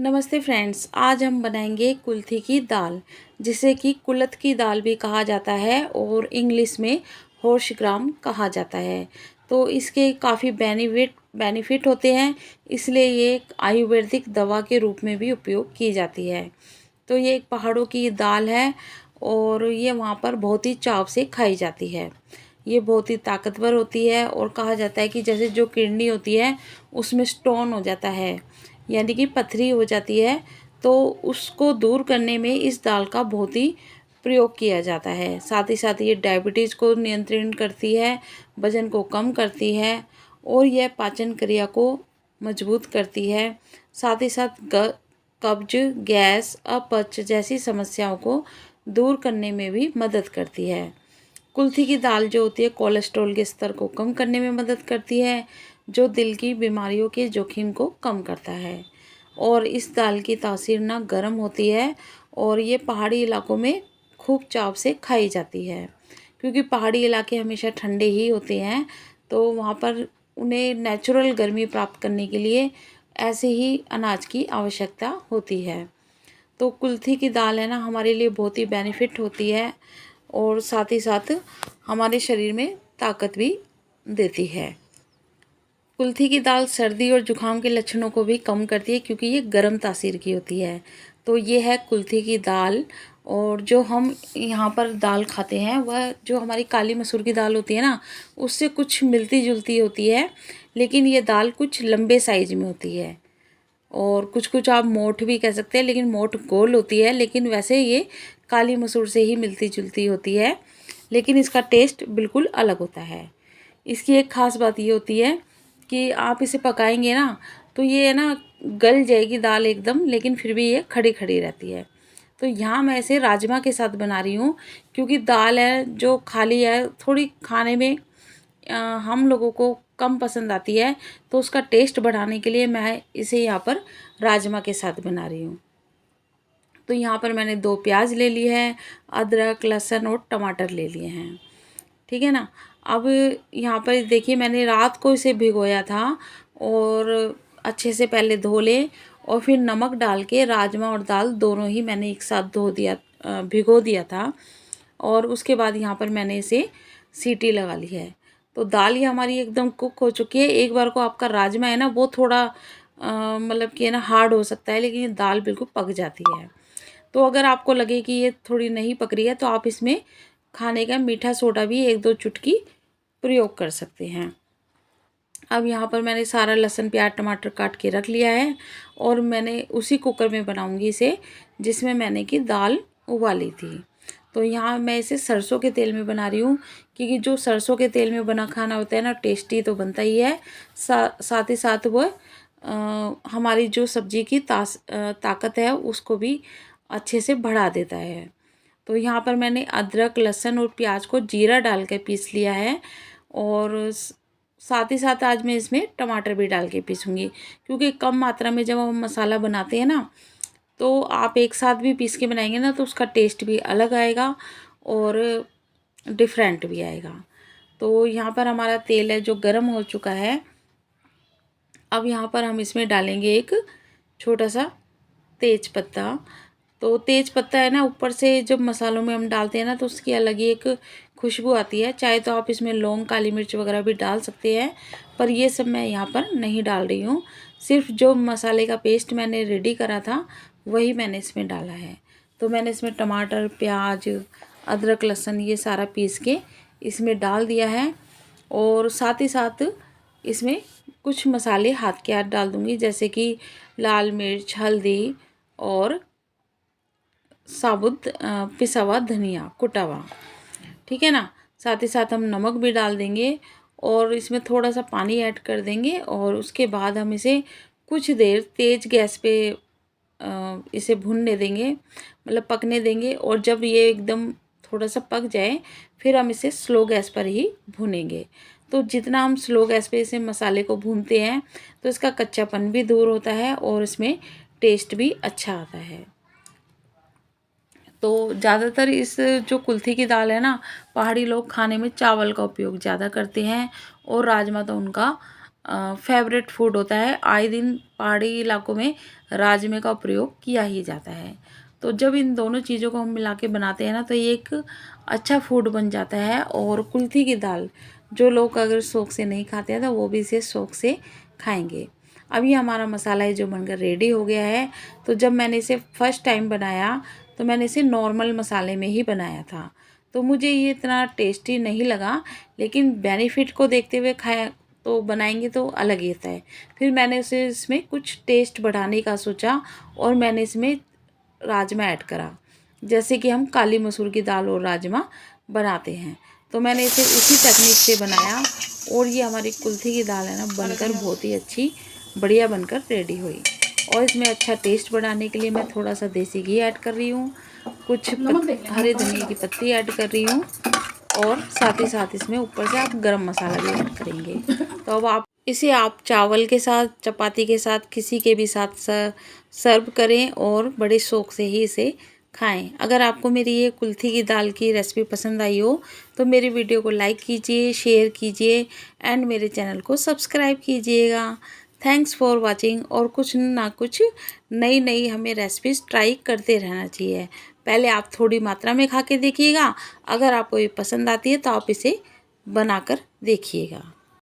नमस्ते फ्रेंड्स, आज हम बनाएंगे कुल्थी की दाल, जिसे कि कुलथ की दाल भी कहा जाता है और इंग्लिश में हॉर्स ग्राम कहा जाता है। तो इसके काफ़ी बेनिफिट होते हैं, इसलिए ये एक आयुर्वेदिक दवा के रूप में भी उपयोग की जाती है। तो ये एक पहाड़ों की दाल है और ये वहाँ पर बहुत ही चाव से खाई जाती है। ये बहुत ही ताकतवर होती है और कहा जाता है कि जैसे जो किडनी होती है उसमें स्टोन हो जाता है, यानी कि पथरी हो जाती है, तो उसको दूर करने में इस दाल का बहुत ही प्रयोग किया जाता है। साथ ही साथ ये डायबिटीज़ को नियंत्रण करती है, वजन को कम करती है और यह पाचन क्रिया को मजबूत करती है। साथ ही साथ कब्ज, गैस, अपच जैसी समस्याओं को दूर करने में भी मदद करती है। कुल्थी की दाल जो होती है कोलेस्ट्रॉल के स्तर को कम करने में मदद करती है, जो दिल की बीमारियों के जोखिम को कम करता है। और इस दाल की तासीर ना गर्म होती है और ये पहाड़ी इलाकों में खूब चाव से खाई जाती है, क्योंकि पहाड़ी इलाके हमेशा ठंडे ही होते हैं, तो वहाँ पर उन्हें नेचुरल गर्मी प्राप्त करने के लिए ऐसे ही अनाज की आवश्यकता होती है। तो कुल्थी की दाल है ना, हमारे लिए बहुत ही बेनिफिट होती है और साथ ही साथ हमारे शरीर में ताकत भी देती है। कुल्थी की दाल सर्दी और जुखाम के लक्षणों को भी कम करती है, क्योंकि ये गर्म तासीर की होती है। तो ये है कुल्थी की दाल। और जो हम यहाँ पर दाल खाते हैं वह जो हमारी काली मसूर की दाल होती है ना, उससे कुछ मिलती जुलती होती है, लेकिन ये दाल कुछ लंबे साइज में होती है और कुछ कुछ आप मोठ भी कह सकते हैं, लेकिन मोठ गोल होती है, लेकिन वैसे ये काली मसूर से ही मिलती जुलती होती है, लेकिन इसका टेस्ट बिल्कुल अलग होता है। इसकी एक ख़ास बात ये होती है कि आप इसे पकाएंगे ना, तो ये है ना गल जाएगी दाल एकदम, लेकिन फिर भी ये खड़ी खड़ी रहती है। तो यहाँ मैं इसे राजमा के साथ बना रही हूँ, क्योंकि दाल है जो खाली है थोड़ी खाने में हम लोगों को कम पसंद आती है, तो उसका टेस्ट बढ़ाने के लिए मैं इसे यहाँ पर राजमा के साथ बना रही हूँ। तो यहाँ पर मैंने 2 प्याज ले लिए हैं, अदरक, लहसुन और टमाटर ले लिए हैं। ठीक है ना। अब यहाँ पर देखिए, मैंने रात को इसे भिगोया था और अच्छे से पहले धो ले और फिर नमक डाल के राजमा और दाल दोनों ही मैंने एक साथ भिगो दिया था। और उसके बाद यहाँ पर मैंने इसे सीटी लगा ली है। तो दाल ये हमारी एकदम कुक हो चुकी है। एक बार को आपका राजमा है ना वो थोड़ा मतलब कि है ना हार्ड हो सकता है, लेकिन ये दाल बिल्कुल पक जाती है। तो अगर आपको लगे कि ये थोड़ी नहीं पक रही है, तो आप इसमें खाने का मीठा सोडा भी 1-2 चुटकी प्रयोग कर सकते हैं। अब यहाँ पर मैंने सारा लहसुन, प्याज, टमाटर काट के रख लिया है और मैंने उसी कुकर में बनाऊंगी इसे, जिसमें मैंने की दाल उबाली थी। तो यहाँ मैं इसे सरसों के तेल में बना रही हूँ, क्योंकि जो सरसों के तेल में बना खाना होता है ना, टेस्टी तो बनता ही है, साथ ही साथ वह हमारी जो सब्जी की ताकत है उसको भी अच्छे से बढ़ा देता है। तो यहाँ पर मैंने अदरक, लहसुन और प्याज को जीरा डाल के पीस लिया है और साथ ही साथ आज मैं इसमें टमाटर भी डाल के पीसूँगी, क्योंकि कम मात्रा में जब हम मसाला बनाते हैं ना, तो आप एक साथ भी पीस के बनाएंगे ना, तो उसका टेस्ट भी अलग आएगा और डिफरेंट भी आएगा। तो यहाँ पर हमारा तेल है जो गर्म हो चुका है। अब यहाँ पर हम इसमें डालेंगे एक छोटा सा तेज पत्ता। तो तेज पत्ता है ना, ऊपर से जब मसालों में हम डालते हैं ना, तो उसकी अलग ही एक खुशबू आती है। चाहे तो आप इसमें लौंग, काली मिर्च वगैरह भी डाल सकते हैं, पर ये सब मैं यहाँ पर नहीं डाल रही हूँ। सिर्फ जो मसाले का पेस्ट मैंने रेडी करा था वही मैंने इसमें डाला है। तो मैंने इसमें टमाटर, प्याज, अदरक, लहसुन ये सारा पीस के इसमें डाल दिया है और साथ ही साथ इसमें कुछ मसाले हाथ के हाथ डाल दूँगी, जैसे कि लाल मिर्च, हल्दी और साबुत पिसा हुआ धनिया कुटा हुआ। ठीक है ना। साथ ही साथ हम नमक भी डाल देंगे और इसमें थोड़ा सा पानी ऐड कर देंगे और उसके बाद हम इसे कुछ देर तेज़ गैस पे इसे भूनने देंगे, मतलब पकने देंगे। और जब ये एकदम थोड़ा सा पक जाए, फिर हम इसे स्लो गैस पर ही भूनेंगे। तो जितना हम स्लो गैस पे इसे मसाले को भूनते हैं, तो इसका कच्चापन भी दूर होता है और इसमें टेस्ट भी अच्छा आता है। तो ज़्यादातर इस जो कुल्थी की दाल है ना, पहाड़ी लोग खाने में चावल का उपयोग ज़्यादा करते हैं और राजमा तो उनका फेवरेट फूड होता है। आए दिन पहाड़ी इलाकों में राजमे का प्रयोग किया ही जाता है। तो जब इन दोनों चीज़ों को हम मिला के बनाते हैं ना, तो ये एक अच्छा फूड बन जाता है। और कुल्थी की दाल जो लोग अगर शौक़ से नहीं खाते हैं तो वो भी इसे शौक़ से खाएंगे। अभी हमारा मसाला है जो बनकर रेडी हो गया है। तो जब मैंने इसे फर्स्ट टाइम बनाया तो मैंने इसे नॉर्मल मसाले में ही बनाया था, तो मुझे ये इतना टेस्टी नहीं लगा। लेकिन बेनिफिट को देखते हुए खाया तो बनाएंगे तो अलग ही होता है। फिर मैंने उसे इसमें कुछ टेस्ट बढ़ाने का सोचा और मैंने इसमें राजमा ऐड करा, जैसे कि हम काली मसूर की दाल और राजमा बनाते हैं। तो मैंने इसे उसी तकनीक से बनाया और ये हमारी कुल्थी की दाल है ना, बनकर बहुत ही अच्छी बढ़िया बनकर रेडी हुई। और इसमें अच्छा टेस्ट बढ़ाने के लिए मैं थोड़ा सा देसी घी ऐड कर रही हूँ, कुछ हरे धनिया की पत्ती ऐड कर रही हूँ और साथ ही साथ इसमें ऊपर से आप गरम मसाला भी ऐड करेंगे। तो अब आप चावल के साथ, चपाती के साथ, किसी के भी साथ सर्व करें और बड़े शौक़ से ही इसे खाएं। अगर आपको मेरी ये कुल्थी की दाल की रेसिपी पसंद आई हो तो मेरी वीडियो को लाइक कीजिए, शेयर कीजिए एंड मेरे चैनल को सब्सक्राइब कीजिएगा। Thanks for watching. और कुछ ना कुछ नई नई हमें रेसिपीज़ ट्राई करते रहना चाहिए। पहले आप थोड़ी मात्रा में खा के देखिएगा, अगर आपको ये पसंद आती है तो आप इसे बनाकर देखिएगा।